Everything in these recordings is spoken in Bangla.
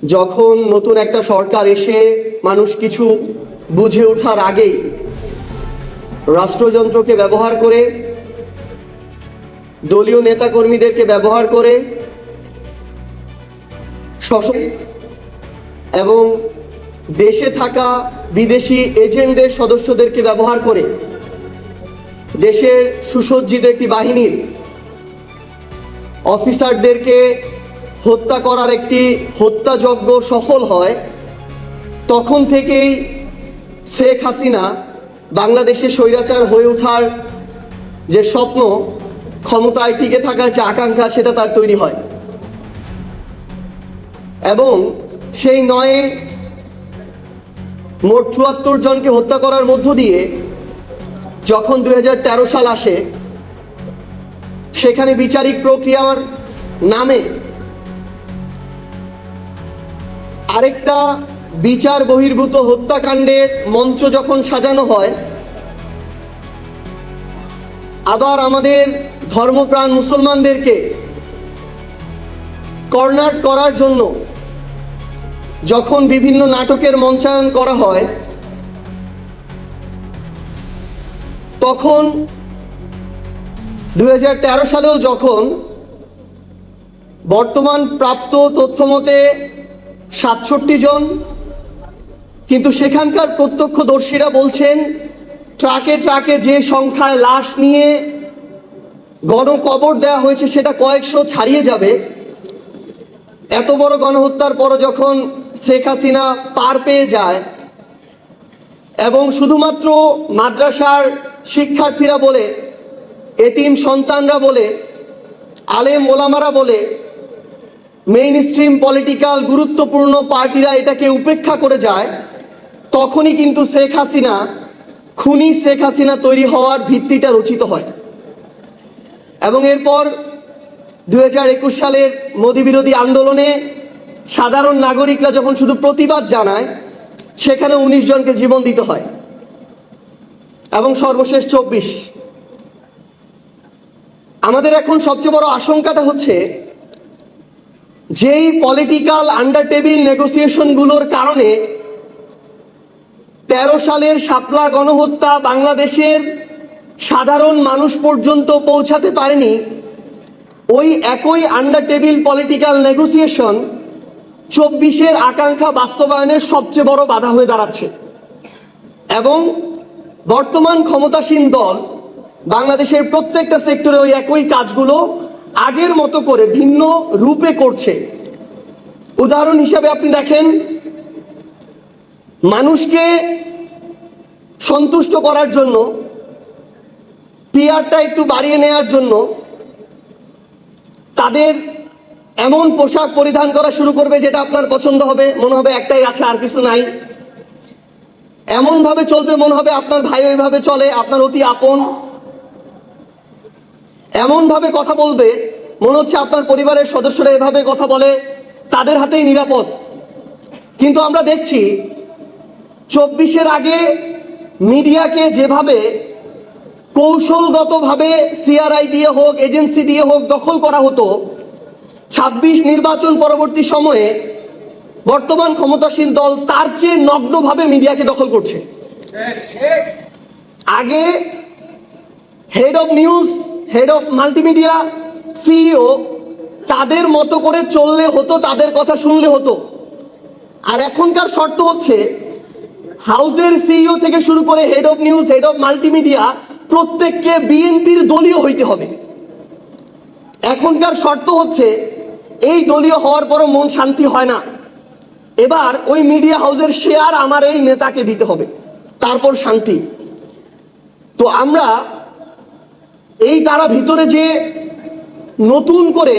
যখন নতুন একটা সরকার এসে মানুষ কিছু বুঝে ওঠার আগেই রাষ্ট্রযন্ত্রকে ব্যবহার করে, দলীয় নেতাকর্মীদেরকে ব্যবহার করে, এবং দেশে থাকা বিদেশি এজেন্টদের সদস্যদেরকে ব্যবহার করে দেশের সুসজ্জিত একটি বাহিনীর অফিসারদেরকে হত্যা করার একটি হত্যাযজ্ঞ সফল হয়, তখন থেকেই শেখ হাসিনা বাংলাদেশে স্বৈরাচার হয়ে ওঠার যে স্বপ্ন, ক্ষমতায় টিকে থাকার যে আকাঙ্ক্ষা, সেটা তার তৈরি হয়। এবং সেই নয়ে মোট ৭৪ জনকে হত্যা করার মধ্য দিয়ে যখন ২০১৩ সাল আসে, সেখানে বিচারিক প্রক্রিয়ার নামে আরেকটা বিচার বহির্ভূত হত্যাকাণ্ডের মঞ্চ যখন সাজানো হয়, আবার আমাদের ধর্মপ্রাণ মুসলমানদেরকে কর্নার করার জন্য যখন বিভিন্ন নাটকের মঞ্চায়ন করা হয়, তখন ২০১৩ সালেও যখন বর্তমান প্রাপ্ত তথ্য মতে ৬৭ জন, কিন্তু সেখানকার প্রত্যক্ষদর্শীরা বলছেন ট্রাকে ট্রাকে যে সংখ্যায় লাশ নিয়ে গণকবর দেওয়া হয়েছে সেটা কয়েকশো ছাড়িয়ে যাবে। এত বড় গণহত্যার পরও যখন শেখ হাসিনা পার পেয়ে যায় এবং শুধুমাত্র মাদ্রাসার শিক্ষার্থীরা বলে, এতিম সন্তানরা বলে, আলেম ওলামারা বলে, মেইন স্ট্রিম পলিটিক্যাল গুরুত্বপূর্ণ পার্টিরা এটাকে উপেক্ষা করে যায়, তখনই কিন্তু শেখ হাসিনা, খুনি শেখ হাসিনা তৈরি হওয়ার ভিত্তিটা রচিত হয়। এবং এরপর ২০২১ সালের মোদি বিরোধী আন্দোলনে সাধারণ নাগরিকরা যখন শুধু প্রতিবাদ জানায়, সেখানে ১৯ জনকে জীবন দিতে হয়, এবং সর্বশেষ ২৪। আমাদের এখন সবচেয়ে বড় আশঙ্কাটা হচ্ছে, যেই পলিটিক্যাল আন্ডার টেবিল নেগোসিয়েশনগুলোর কারণে ১৩ সালের শাপলা গণহত্যা বাংলাদেশের সাধারণ মানুষ পর্যন্ত পৌঁছাতে পারেনি, ওই একই আন্ডার টেবিল পলিটিক্যাল নেগোসিয়েশন ২৪-এর আকাঙ্ক্ষা বাস্তবায়নের সবচেয়ে বড় বাধা হয়ে দাঁড়াচ্ছে। এবং বর্তমান ক্ষমতাসীন দল বাংলাদেশের প্রত্যেকটা সেক্টরে ওই একই কাজগুলো আগের মতো করে ভিন্ন রূপে করছে। উদাহরণ হিসাবে আপনি দেখেন, মানুষকে সন্তুষ্ট করার জন্য, পিআরটা একটু বাড়িয়ে নেওয়ার জন্য তাদের এমন পোশাক পরিধান করা শুরু করবে যেটা আপনার পছন্দ হবে, মনে হবে একটাই আছে আর কিছু নাই। এমনভাবে চলবে মনে হবে আপনার ভাই ওইভাবে চলে, আপনার অতি আপন। এমনভাবে কথা বলবে মনে হচ্ছে আপনার পরিবারের সদস্যরা এভাবে কথা বলে, তাদের হাতেই নিরাপদ। কিন্তু আমরা দেখছি ২৪-এর আগে মিডিয়াকে যেভাবে কৌশলগতভাবে সিআরআই দিয়ে হোক, এজেন্সি দিয়ে হোক দখল করা হতো, ২৬ নির্বাচন পরবর্তী সময়ে বর্তমান ক্ষমতাসীন দল তার চেয়ে নগ্নভাবে মিডিয়াকে দখল করছে। আগে head of news, head of multimedia, CEO তাদের মতো করে চললে হতো, তাদের কথা শুনলে হতো। আর এখনকার শর্ত হচ্ছে, হাউজের সিইও থেকে শুরু করে head of news, head of multimedia প্রত্যেককে বিএনপির দলীয় হইতে হবে। এখনকার শর্ত হচ্ছে, এই দলীয় হওয়ার পরও মন শান্তি হয় না, এবার ওই মিডিয়া হাউসের শেয়ার আমার এই নেতাকে দিতে হবে, তারপর শান্তি। তো আমরা এই তারা ভিতরে যে নতুন করে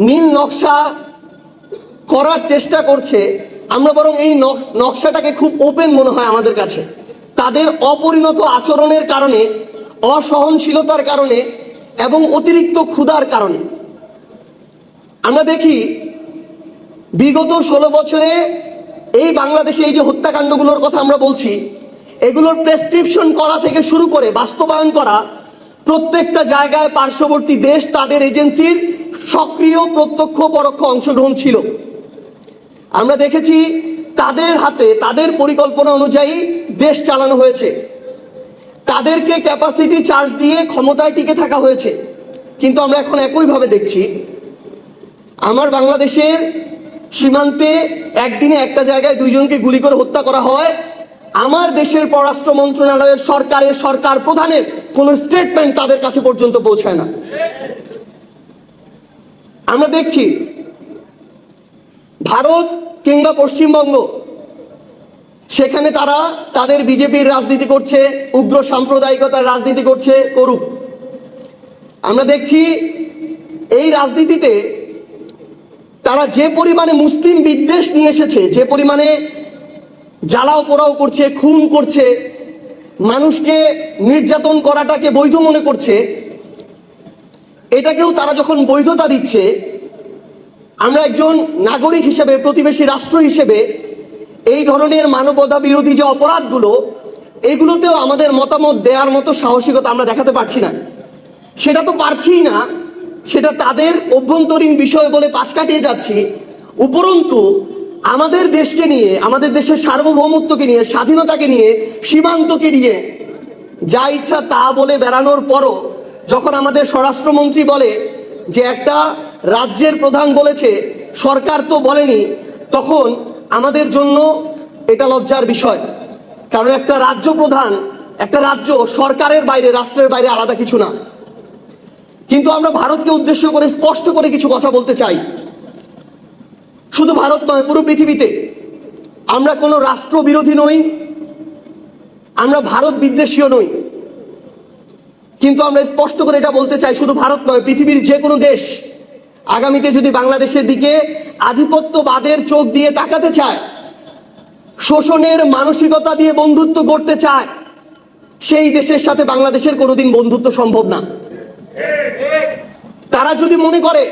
নীল নকশা করার চেষ্টা করছে, আমরা বরং এই নকশাটাকে খুব ওপেন মনে হয় আমাদের কাছে। তাদের অপরিণত আচরণের কারণে, অসহনশীলতার কারণে এবং অতিরিক্ত ক্ষুধার কারণে আমরা দেখি বিগত ১৬ বছরে এই বাংলাদেশে এই যে হত্যাকাণ্ডগুলোর কথা আমরা বলছি, এগুলোর প্রেসক্রিপশন করা থেকে শুরু করে বাস্তবায়ন করা প্রত্যেকটা জায়গায় পার্শ্ববর্তী দেশ, তাদের এজেন্সির সক্রিয় প্রত্যক্ষ পরোক্ষ অংশগ্রহণ ছিল। আমরা দেখেছি তাদের হাতে তাদের পরিকল্পনা অনুযায়ী দেশ চালানো হয়েছে, তাদেরকে ক্যাপাসিটি চার্জ দিয়ে ক্ষমতায় টিকে থাকা হয়েছে। কিন্তু আমরা এখন একইভাবে দেখছি আমার বাংলাদেশের সীমান্তে একদিনে একটা জায়গায় দুইজনকে গুলি করে হত্যা করা হয়, আমার দেশের পররাষ্ট্র মন্ত্রণালয়ের সরকার প্রধানের কোনো স্টেটমেন্ট তাদের কাছে পর্যন্ত পৌঁছায় না। আমরা দেখছি ভারত কিংবা পশ্চিমবঙ্গ, সেখানে তারা তাদের বিজেপির রাজনীতি করছে, উগ্র সাম্প্রদায়িকতার রাজনীতি করছে, করুক। আমরা দেখছি এই রাজনীতিতে তারা যে পরিমাণে মুসলিম বিদ্বেষ নিয়ে এসেছে, যে পরিমাণে জ্বালাও পোড়াও করছে, খুন করছে, মানুষকে নির্যাতন করাটাকে বৈধ মনে করছে, এটাকেও তারা যখন বৈধতা দিচ্ছে, আমরা একজন নাগরিক হিসেবে, প্রতিবেশী রাষ্ট্র হিসেবে এই ধরনের মানবতা বিরোধী যে অপরাধগুলো, এগুলোতেও আমাদের মতামত দেওয়ার মতো সাহসিকতা আমরা দেখাতে পারছি না। সেটা তো পারছিই না, সেটা তাদের অভ্যন্তরীণ বিষয় বলে পাশ কাটিয়ে যাচ্ছি। উপরন্তু আমাদের দেশকে নিয়ে, আমাদের দেশের সার্বভৌমত্বকে নিয়ে, স্বাধীনতাকে নিয়ে, সীমান্তকে নিয়ে যা ইচ্ছা তা বলে বেড়ানোর পরও যখন আমাদের স্বরাষ্ট্রমন্ত্রী বলে যে একটা রাজ্যের প্রধান বলেছে, সরকার তো বলেনি, তখন আমাদের জন্য এটা লজ্জার বিষয়। কারণ একটা রাজ্য প্রধান, একটা রাজ্য সরকারের বাইরে, রাষ্ট্রের বাইরে আলাদা কিছু না। কিন্তু আমরা ভারতকে উদ্দেশ্য করে স্পষ্ট করে কিছু কথা বলতে চাই। শুধু ভারত নয়, পুরো পৃথিবীতে আমরা কোনো রাষ্ট্র বিরোধী নই, আমরা ভারত বিদ্বেষীও নই। কিন্তু আমরা স্পষ্ট করে এটা বলতে চাই, শুধু ভারত নয়, পৃথিবীর যে কোনো দেশ আগামীতে যদি বাংলাদেশের দিকে আধিপত্যবাদের চোখ দিয়ে তাকাতে চায়, শোষণের মানসিকতা দিয়ে বন্ধুত্ব করতে চায়, সেই দেশের সাথে বাংলাদেশের কোনোদিন বন্ধুত্ব সম্ভব না। তারা যদি মনে করে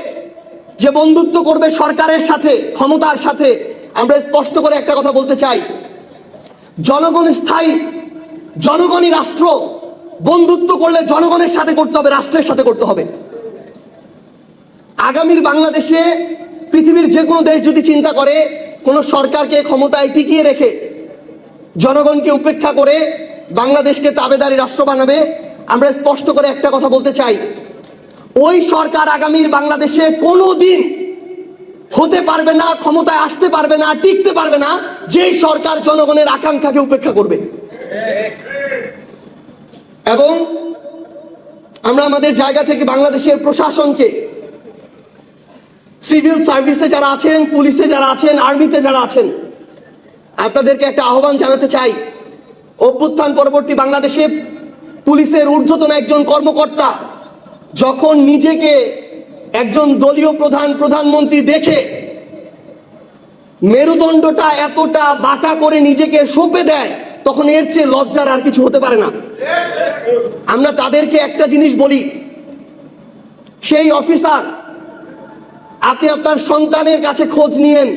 যে বন্ধুত্ব করবে সরকারের সাথে, ক্ষমতার সাথে, আমরা স্পষ্ট করে একটা কথা বলতে চাই, জনগণ স্থায়ী, জনগণই রাষ্ট্র। বন্ধুত্ব করলে জনগণের সাথে করতে হবে, রাষ্ট্রের সাথে করতে হবে। আগামীর বাংলাদেশে পৃথিবীর যে কোনো দেশ যদি চিন্তা করে কোনো সরকারকে ক্ষমতায় টিকিয়ে রেখে জনগণকে উপেক্ষা করে বাংলাদেশকে তাবেদারি রাষ্ট্র বানাবে, আমরা স্পষ্ট করে একটা কথা বলতে চাই, ওই সরকার আগামীর বাংলাদেশে কোনোদিন হতে পারবে না, ক্ষমতায় আসতে পারবে না, টিকতে পারবে না, যেই সরকার জনগণের আকাঙ্ক্ষাকে উপেক্ষা করবে। এবং আমরা আমাদের জায়গা থেকে বাংলাদেশের প্রশাসনকে, সিভিল সার্ভিসে যারা আছেন, পুলিশে যারা আছেন, আর্মিতে যারা আছেন, আপনাদেরকে একটা আহ্বান জানাতে চাই। অভ্যুত্থান পরবর্তী বাংলাদেশে পুলিশের ঊর্ধ্বতন একজন কর্মকর্তা যখন নিজেকে একজন দলীয় প্রধানমন্ত্রী দেখে মেরুদণ্ডটা এতটা বাঁকা করে নিজেকে সঁপে দেয়, তখন এর চেয়ে লজ্জার আর কিছু হতে পারে না। আমরা তাদেরকে একটা জিনিস বলি, সেই অফিসার, আপনি আপনার সন্তানের কাছে খোঁজ নিয়েন,